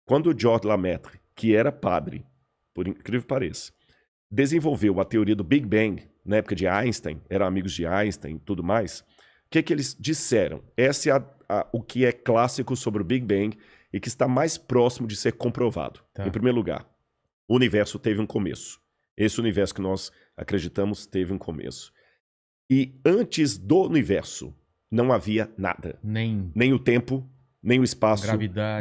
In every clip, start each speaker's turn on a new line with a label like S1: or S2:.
S1: Quando o George Lemaitre, que era padre, por incrível que pareça, desenvolveu a teoria do Big Bang, na época de Einstein, eram amigos de Einstein e tudo mais, o que eles disseram? Esse é o que é clássico sobre o Big Bang e que está mais próximo de ser comprovado.
S2: Tá.
S1: Em primeiro lugar, o universo teve um começo. Esse universo que nós acreditamos teve um começo. E antes do universo não havia nada. Nem o tempo, nem o espaço,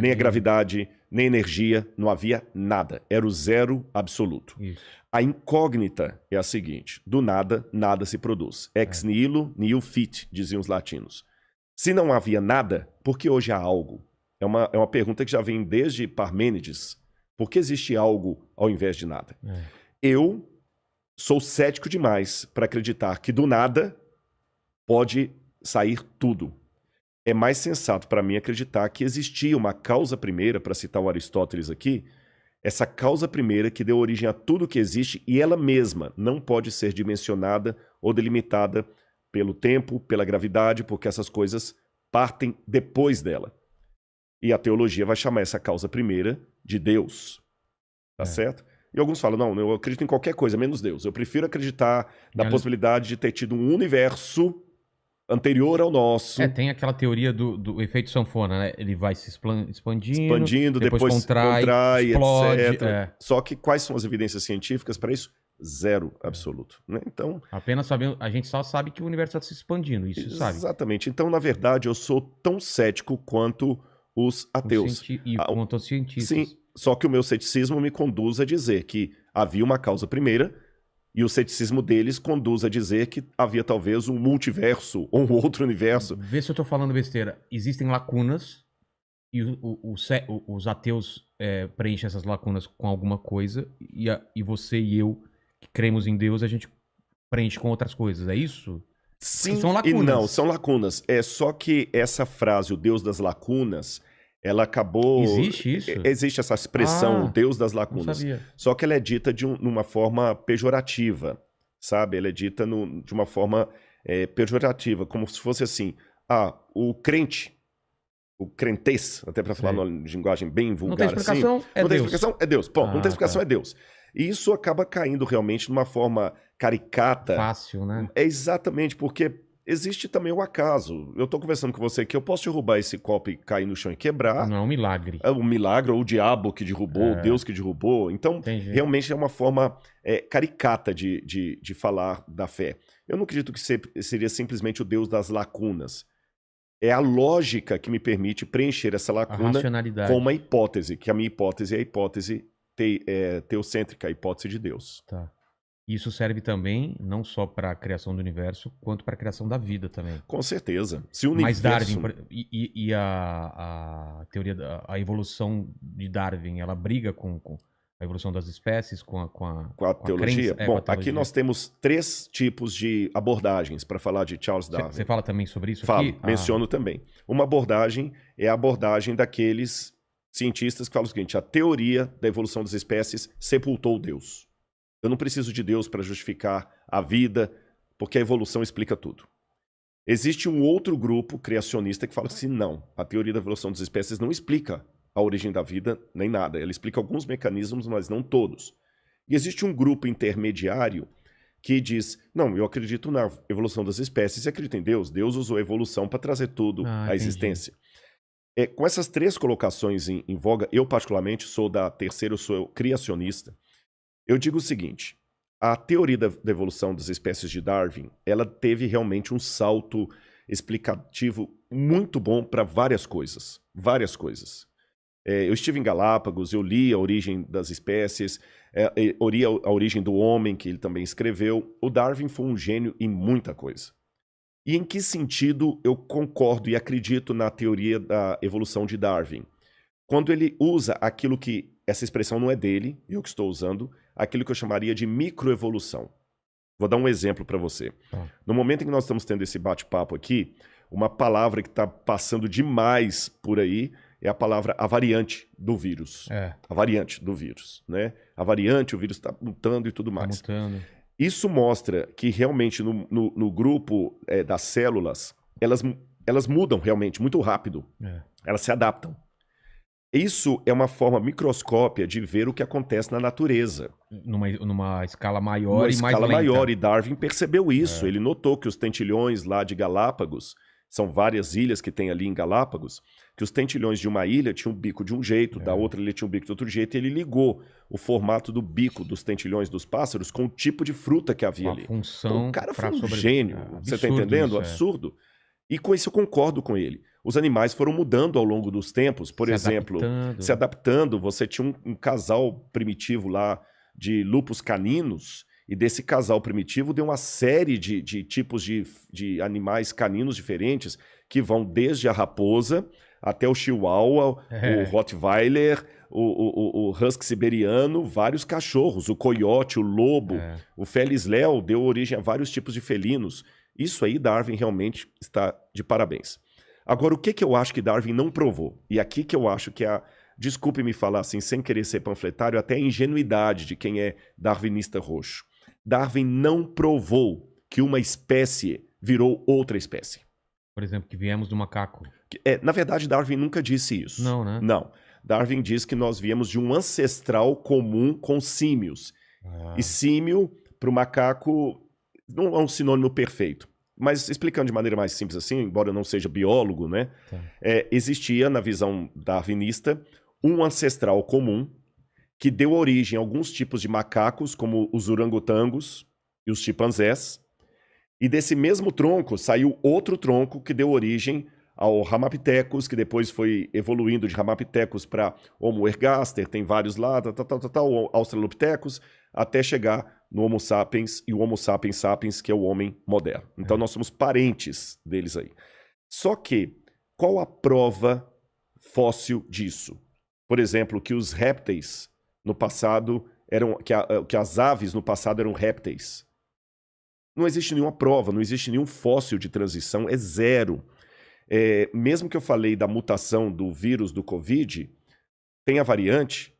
S1: nem a gravidade, nem a energia, não havia nada. Era o zero absoluto.
S2: Isso.
S1: A incógnita é a seguinte: do nada, nada se produz. Ex nihilo, nihil fit, diziam os latinos. Se não havia nada, por que hoje há algo? É uma pergunta que já vem desde Parmênides. Por que existe algo ao invés de nada? Eu sou cético demais para acreditar que do nada pode sair tudo. É mais sensato para mim acreditar que existia uma causa primeira, para citar o Aristóteles aqui, essa causa primeira que deu origem a tudo que existe e ela mesma não pode ser dimensionada ou delimitada pelo tempo, pela gravidade, porque essas coisas partem depois dela. E a teologia vai chamar essa causa primeira de Deus. Tá certo? E alguns falam, não, eu acredito em qualquer coisa, menos Deus. Eu prefiro acreditar na possibilidade de ter tido um universo anterior ao nosso.
S2: Tem aquela teoria do efeito sanfona, né? Ele vai se expandindo,
S1: depois contrai,
S2: explode.
S1: etc. Só que quais são as evidências científicas para isso? Zero absoluto. Né? Então,
S2: apenas sabemos, a gente só sabe que o universo está se expandindo, isso sabe.
S1: Exatamente. Então, na verdade, eu sou tão cético quanto os ateus.
S2: Quanto os cientistas.
S1: Sim, só que o meu ceticismo me conduz a dizer que havia uma causa primeira e o ceticismo deles conduz a dizer que havia talvez um multiverso ou um outro universo.
S2: Vê se eu estou falando besteira. Existem lacunas e os ateus preenchem essas lacunas com alguma coisa e você e eu, que cremos em Deus, a gente preenche com outras coisas. É isso?
S1: Sim, são lacunas. E não, são lacunas. É só que essa frase, o Deus das lacunas, ela acabou...
S2: Existe isso?
S1: Existe essa expressão, o Deus das lacunas.
S2: Não sabia.
S1: Só que ela é dita de uma forma pejorativa, sabe? Ela é dita de uma forma pejorativa, como se fosse assim, o crente, o crentez, até para falar numa linguagem bem vulgar assim.
S2: Não tem explicação,
S1: é Deus. Bom, não tem explicação, é Deus. E isso acaba caindo realmente de uma forma caricata.
S2: Fácil, né?
S1: É exatamente, porque existe também o acaso. Eu tô conversando com você aqui, eu posso derrubar esse copo e cair no chão e quebrar.
S2: Não é um milagre.
S1: É um milagre, ou o diabo que derrubou, o Deus que derrubou. Então, realmente é uma forma caricata de falar da fé. Eu não acredito que seria simplesmente o Deus das lacunas. É a lógica que me permite preencher essa lacuna com uma hipótese, que a minha hipótese é a hipótese teocêntrica, a hipótese de Deus.
S2: Tá. Isso serve também não só para a criação do universo, quanto para a criação da vida também.
S1: Com certeza. Se o universo...
S2: Mas Darwin e a teoria a evolução de Darwin, ela briga com a evolução das espécies, com a
S1: teologia?
S2: Crença,
S1: Bom, aqui nós temos 3 tipos de abordagens para falar de Charles Darwin.
S2: Você fala também sobre isso
S1: Falo,
S2: aqui?
S1: menciono também. Uma abordagem é a abordagem daqueles cientistas que falam o seguinte: a teoria da evolução das espécies sepultou Deus. Eu não preciso de Deus para justificar a vida, porque a evolução explica tudo. Existe um outro grupo criacionista que fala assim, não, a teoria da evolução das espécies não explica a origem da vida, nem nada. Ela explica alguns mecanismos, mas não todos. E existe um grupo intermediário que diz, não, eu acredito na evolução das espécies e acredito em Deus. Deus usou a evolução para trazer tudo à existência. Com essas 3 colocações em voga, eu particularmente sou da terceira, eu sou criacionista. Eu digo o seguinte, a teoria da evolução das espécies de Darwin, ela teve realmente um salto explicativo muito bom para várias coisas. Várias coisas. Eu estive em Galápagos, eu li a origem das espécies, li a origem do homem, que ele também escreveu. O Darwin foi um gênio em muita coisa. E em que sentido eu concordo e acredito na teoria da evolução de Darwin? Quando ele usa aquilo que, essa expressão não é dele, eu que estou usando, aquilo que eu chamaria de microevolução. Vou dar um exemplo para você. No momento em que nós estamos tendo esse bate-papo aqui, uma palavra que está passando demais por aí é a palavra a variante do vírus. A variante do vírus, né? A variante, o vírus está mutando e tudo mais. Isso mostra que realmente no grupo das células, elas mudam realmente muito rápido. Elas se adaptam. Isso é uma forma microscópia de ver o que acontece na natureza.
S2: Numa escala maior
S1: Numa
S2: e mais
S1: escala
S2: lenta.
S1: maior, e Darwin percebeu isso. Ele notou que os tentilhões lá de Galápagos, são várias ilhas que tem ali em Galápagos, que os tentilhões de uma ilha tinham um bico de um jeito, da outra ilha tinha um bico de outro jeito, e ele ligou o formato do bico dos tentilhões dos pássaros com o tipo de fruta que havia ali.
S2: Função
S1: Então, o cara foi um gênio, você está entendendo?
S2: Isso,
S1: Absurdo. E com isso eu concordo com ele. Os animais foram mudando ao longo dos tempos, por exemplo, se adaptando. Você tinha um casal primitivo lá de lupus caninos, e desse casal primitivo deu uma série de tipos de animais caninos diferentes, que vão desde a raposa até o chihuahua, o rottweiler, o husky siberiano, vários cachorros, o coiote, o lobo, o felis leo deu origem a vários tipos de felinos. Isso aí Darwin realmente está de parabéns. Agora, o que eu acho que Darwin não provou? E aqui que eu acho que desculpe-me falar assim, sem querer ser panfletário, até a ingenuidade de quem é darwinista roxo. Darwin não provou que uma espécie virou outra espécie.
S2: Por exemplo, que viemos do macaco.
S1: Na verdade, Darwin nunca disse isso.
S2: Não, né?
S1: Não. Darwin diz que nós viemos de um ancestral comum com símios. E símio, para o macaco, não é um sinônimo perfeito. Mas explicando de maneira mais simples assim, embora eu não seja biólogo, né? Existia, na visão darwinista, um ancestral comum que deu origem a alguns tipos de macacos, como os orangotangos e os chimpanzés. E desse mesmo tronco saiu outro tronco que deu origem ao Ramapithecus, que depois foi evoluindo de Ramapithecus para Homo ergaster, tem vários lá, Australopithecus, até chegar no Homo sapiens e o Homo sapiens sapiens, que é o homem moderno. Então nós somos parentes deles aí. Só que, qual a prova fóssil disso? Por exemplo, que os répteis no passado que as aves no passado eram répteis. Não existe nenhuma prova, não existe nenhum fóssil de transição, é zero. Mesmo que eu falei da mutação do vírus do Covid, tem a variante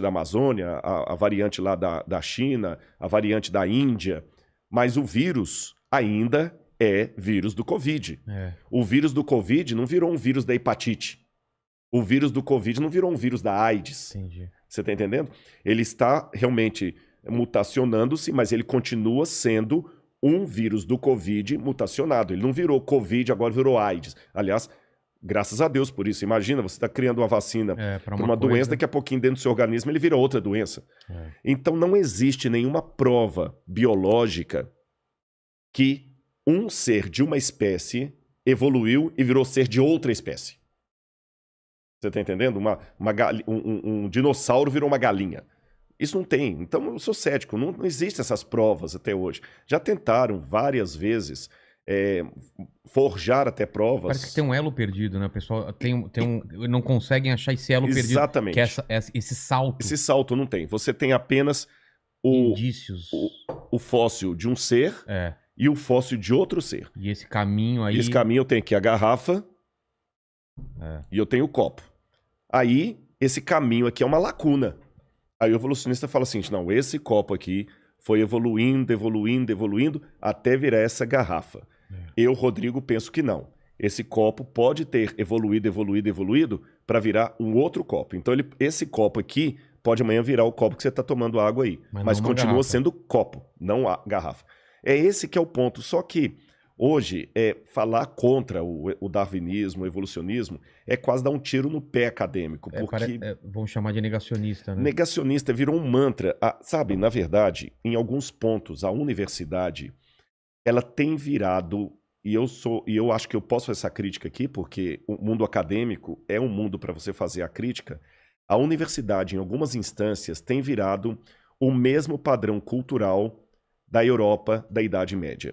S1: da Amazônia, a variante lá da China, a variante da Índia, mas o vírus ainda é vírus do Covid. O vírus do Covid não virou um vírus da hepatite. O vírus do Covid não virou um vírus da AIDS.
S2: Entendi.
S1: Você está entendendo? Ele está realmente mutacionando-se, mas ele continua sendo um vírus do Covid mutacionado. Ele não virou Covid, agora virou AIDS. Aliás, graças a Deus por isso. Imagina, você está criando uma vacina para uma doença, daqui a pouquinho dentro do seu organismo ele vira outra doença. Então não existe nenhuma prova biológica que um ser de uma espécie evoluiu e virou ser de outra espécie. Você está entendendo? Um dinossauro virou uma galinha. Isso não tem. Então eu sou cético. Não existem essas provas até hoje. Já tentaram várias vezes forjar até provas.
S2: Parece que tem um elo perdido, né? O pessoal não conseguem achar esse elo perdido.
S1: Exatamente.
S2: Que é esse salto.
S1: Esse salto não tem. Você tem apenas
S2: indícios.
S1: O fóssil de um ser e o fóssil de outro ser.
S2: E esse caminho aí...
S1: Esse caminho eu tenho aqui a garrafa e eu tenho o copo. Aí, esse caminho aqui é uma lacuna. Aí o evolucionista fala assim, não, esse copo aqui foi evoluindo, evoluindo, evoluindo, até virar essa garrafa. Eu, Rodrigo, penso que não. Esse copo pode ter evoluído, evoluído, evoluído para virar um outro copo. Então, esse copo aqui pode amanhã virar o copo que você está tomando água aí. Mas continua sendo copo, não a garrafa. É esse que é o ponto. Só que hoje, falar contra o darwinismo, o evolucionismo, é quase dar um tiro no pé acadêmico. Porque
S2: vão chamar de negacionista, né?
S1: Negacionista virou um mantra. Sabe, na verdade, em alguns pontos, a universidade, ela tem virado, e eu acho que eu posso fazer essa crítica aqui, porque o mundo acadêmico é um mundo para você fazer a crítica. A universidade, em algumas instâncias, tem virado o mesmo padrão cultural da Europa da Idade Média.